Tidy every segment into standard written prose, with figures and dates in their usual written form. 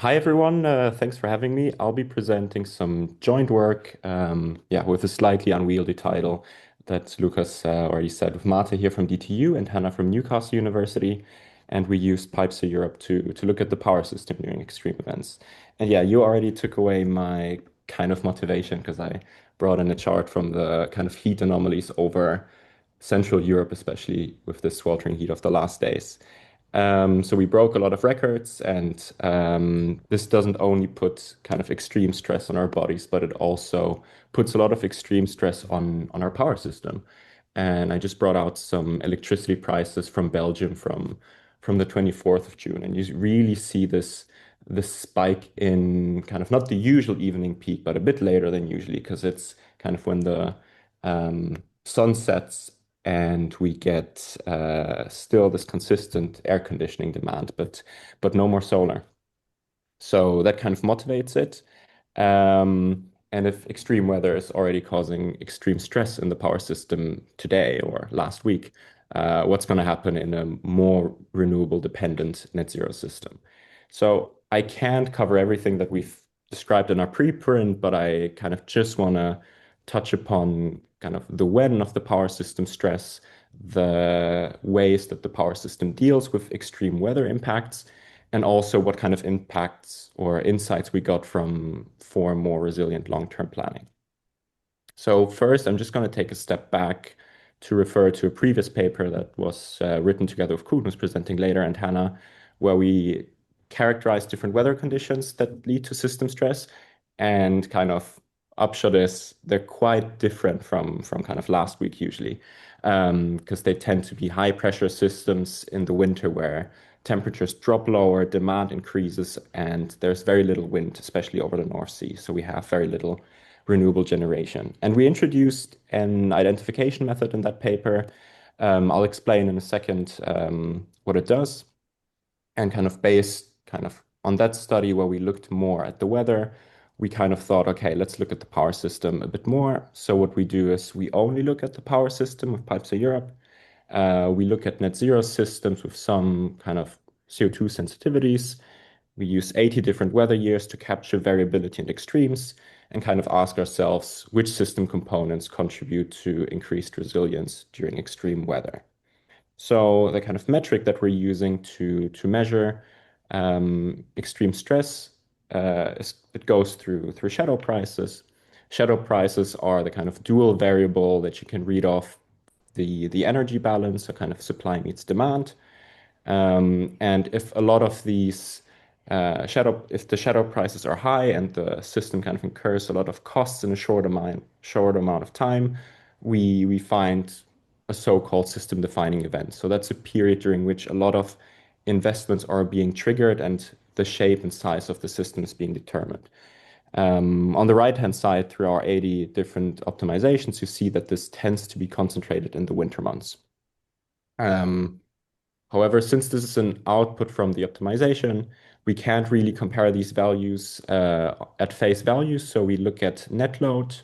Hi everyone, thanks for having me. I'll be presenting some joint work, with a slightly unwieldy title that Lucas already said with Mate here from DTU and Hannah from Newcastle University. And we used PyPSA Europe to look at the power system during extreme events. And yeah, you already took away my kind of motivation because I brought in a chart from the kind of heat anomalies over Central Europe, especially with the sweltering heat of the last days. So we broke a lot of records, and this doesn't only put kind of extreme stress on our bodies, but it also puts a lot of extreme stress on our power system. And I just brought out some electricity prices from Belgium from the 24th of June, and you really see this spike in kind of not the usual evening peak, but a bit later than usually, because it's kind of when the sun sets and we get still this consistent air conditioning demand, but no more solar. So that kind of motivates it. And if extreme weather is already causing extreme stress in the power system today or last week, what's going to happen in a more renewable dependent net zero system? So I can't cover everything that we've described in our preprint, but I kind of just want to touch upon kind of the when of the power system stress, the ways that the power system deals with extreme weather impacts, and also what kind of impacts or insights we got from for more resilient long-term planning. So first, I'm just going to take a step back to refer to a previous paper that was written together with Kuhn, who's presenting later, and Hannah, where we characterize different weather conditions that lead to system stress. And kind of upshot is they're quite different from kind of last week usually, because they tend to be high pressure systems in the winter where temperatures drop lower, demand increases, and there's very little wind, especially over the North Sea. So we have very little renewable generation. And we introduced an identification method in that paper. I'll explain in a second what it does. And kind of based kind of on that study where we looked more at the weather, we kind of thought, okay, let's look at the power system a bit more. So what we do is we only look at the power system of PyPSA Europe. We look at net zero systems with some kind of CO2 sensitivities. We use 80 different weather years to capture variability and extremes and kind of ask ourselves which system components contribute to increased resilience during extreme weather. So the kind of metric that we're using to measure extreme stress it goes through shadow prices. Shadow prices are the kind of dual variable that you can read off the energy balance, so kind of supply meets demand. And if a lot of these if the shadow prices are high and the system kind of incurs a lot of costs in a short amount of time, we find a so-called system defining event. So that's a period during which a lot of investments are being triggered and the shape and size of the system is being determined. On the right-hand side, through our 80 different optimizations, you see that this tends to be concentrated in the winter months. However, since this is an output from the optimization, we can't really compare these values at face value. So we look at net load,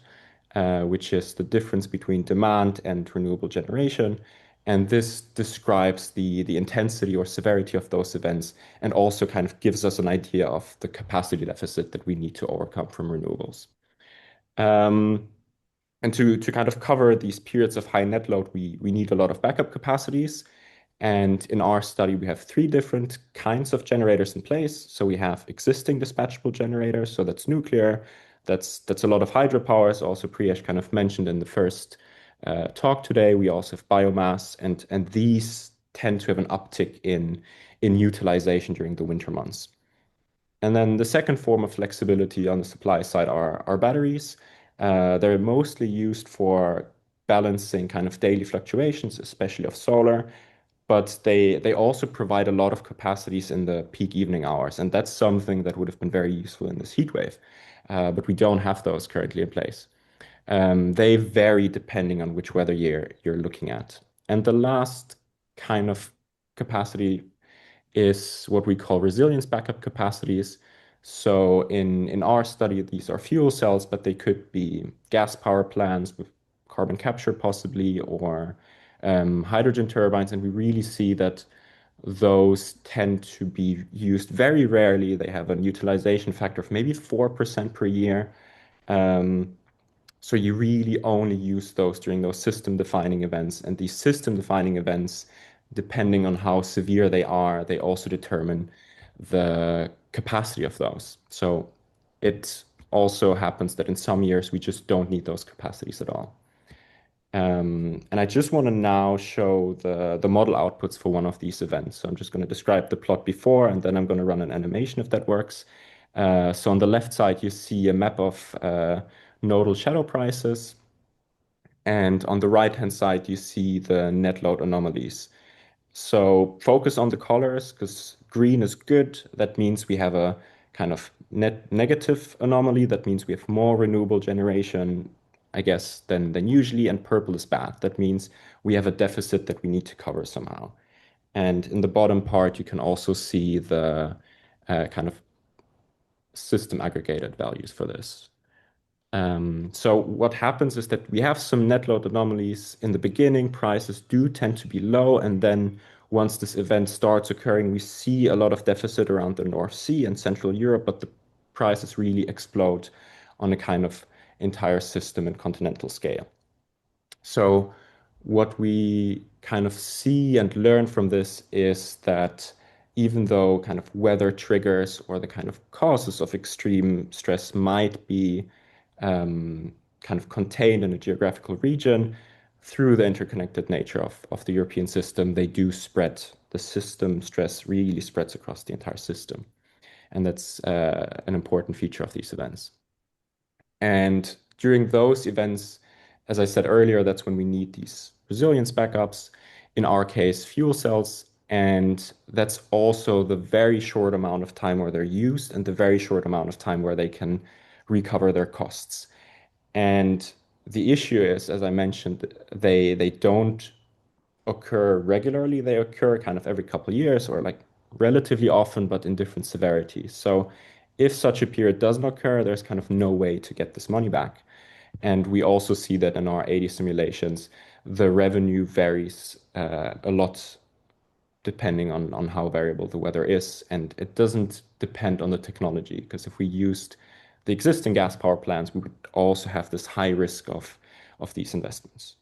which is the difference between demand and renewable generation. And this describes the intensity or severity of those events and also kind of gives us an idea of the capacity deficit that we need to overcome from renewables. Um, and to kind of cover these periods of high net load, we need a lot of backup capacities. And in our study, we have three different kinds of generators in place. So we have existing dispatchable generators. So that's nuclear. That's a lot of hydropower, as also Priyesh kind of mentioned in the first talk today. We also have biomass, and these tend to have an uptick in utilization during the winter months. And then the second form of flexibility on the supply side are batteries. They're mostly used for balancing kind of daily fluctuations, especially of solar, but they also provide a lot of capacities in the peak evening hours, and that's something that would have been very useful in this heat wave. But we don't have those currently in place. They vary depending on which weather year you're looking at. And the last kind of capacity is what we call resilience backup capacities. So in our study, these are fuel cells, but they could be gas power plants with carbon capture possibly, or hydrogen turbines. And we really see that those tend to be used very rarely. They have a utilization factor of maybe 4% per year. Um, so you really only use those during those system defining events. And these system defining events, depending on how severe they are, they also determine the capacity of those. So it also happens that in some years we just don't need those capacities at all. And I just want to now show the model outputs for one of these events. So I'm just going to describe the plot before, and then I'm going to run an animation if that works. So on the left side, you see a map of nodal shadow prices. And on the right-hand side, you see the net load anomalies. So focus on the colors because green is good. That means we have a kind of net negative anomaly. That means we have more renewable generation, I guess, than usually. And purple is bad. That means we have a deficit that we need to cover somehow. And in the bottom part, you can also see the kind of system aggregated values for this. So what happens is that we have some net load anomalies in the beginning. Prices do tend to be low, and then once this event starts occurring, we see a lot of deficit around the North Sea and Central Europe, but the prices really explode on a kind of entire system and continental scale. So what we kind of see and learn from this is that even though kind of weather triggers or the kind of causes of extreme stress might be kind of contained in a geographical region, through the interconnected nature of the European system, they do spread. The system stress really spreads across the entire system. And that's an important feature of these events. And during those events, as I said earlier, that's when we need these resilience backups, in our case, fuel cells. And that's also the very short amount of time where they're used and the very short amount of time where they can recover their costs. And the issue is, as I mentioned, they don't occur regularly. They occur kind of every couple of years or like relatively often, but in different severities. So if such a period doesn't occur, there's kind of no way to get this money back. And we also see that in our 80 simulations, the revenue varies a lot depending on how variable the weather is. And it doesn't depend on the technology, because if we used the existing gas power plants, we would also have this high risk of these investments.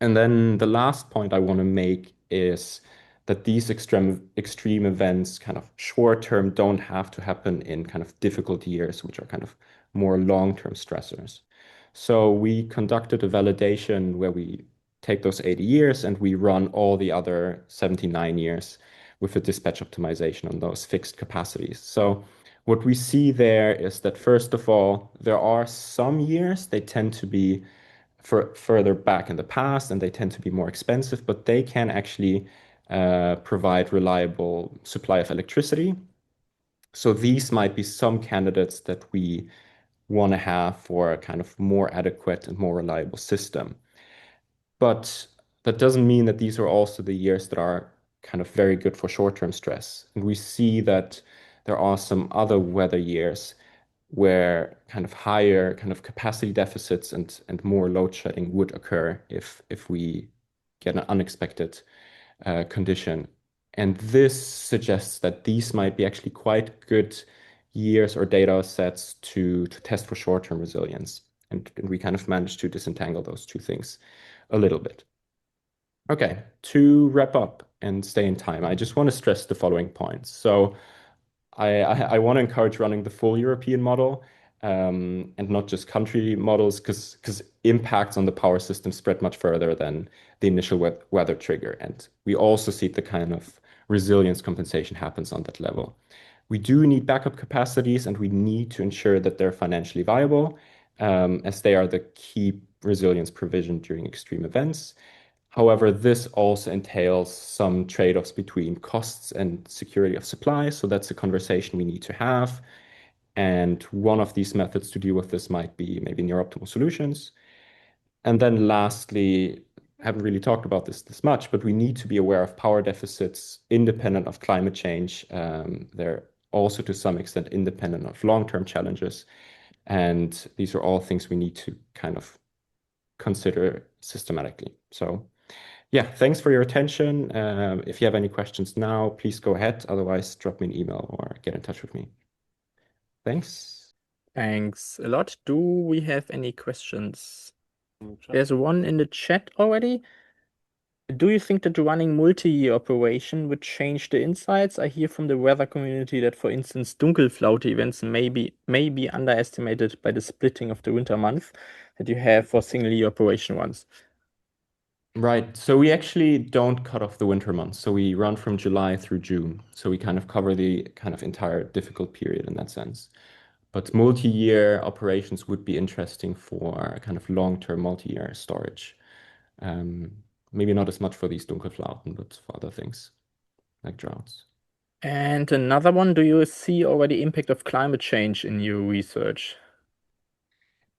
And then the last point I want to make is that these extreme events, kind of short term, don't have to happen in kind of difficult years, which are kind of more long-term stressors. So we conducted a validation where we take those 80 years and we run all the other 79 years with a dispatch optimization on those fixed capacities. So what we see there is that, first of all, there are some years they tend to be further back in the past and they tend to be more expensive, but they can actually provide reliable supply of electricity. So these might be some candidates that we want to have for a kind of more adequate and more reliable system. But that doesn't mean that these are also the years that are kind of very good for short-term stress. And we see that there are some other weather years where kind of higher kind of capacity deficits and more load shedding would occur if we get an unexpected condition. And this suggests that these might be actually quite good years or data sets to test for short-term resilience. And we kind of managed to disentangle those two things a little bit. Okay, to wrap up and stay in time, I just want to stress the following points. So I want to encourage running the full European model and not just country models because impacts on the power system spread much further than the initial weather trigger. And we also see the kind of resilience compensation happens on that level. We do need backup capacities and we need to ensure that they're financially viable as they are the key resilience provision during extreme events. However, this also entails some trade-offs between costs and security of supply. So that's a conversation we need to have. And one of these methods to deal with this might be maybe near optimal solutions. And then lastly, I haven't really talked about this much, but we need to be aware of power deficits independent of climate change. They're also to some extent independent of long-term challenges. And these are all things we need to kind of consider systematically. So Yeah, thanks for your attention. If you have any questions now, please go ahead. Otherwise, drop me an email or get in touch with me. Thanks. Thanks a lot. Do we have any questions? There's one in the chat already. Do you think that running multi-year operation would change the insights? I hear from the weather community that, for instance, Dunkelflaute events may be underestimated by the splitting of the winter month that you have for single-year operation ones. Right. So we actually don't cut off the winter months. So we run from July through June. So we kind of cover the kind of entire difficult period in that sense. But multi-year operations would be interesting for kind of long-term multi-year storage. Um, Maybe not as much for these Dunkelflauten, but for other things like droughts. And another one, do you see already impact of climate change in your research?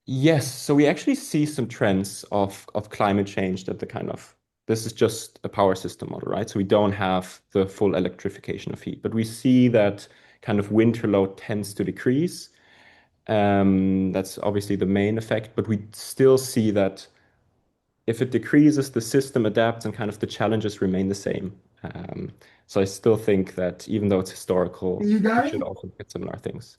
Yes, so we actually see some trends of climate change that the kind of this is just a power system model, right? So we don't have the full electrification of heat, but we see that kind of winter load tends to decrease. That's obviously the main effect, but we still see that if it decreases, the system adapts and kind of the challenges remain the same. So I still think that even though it's historical, You we guys? should also look at similar things.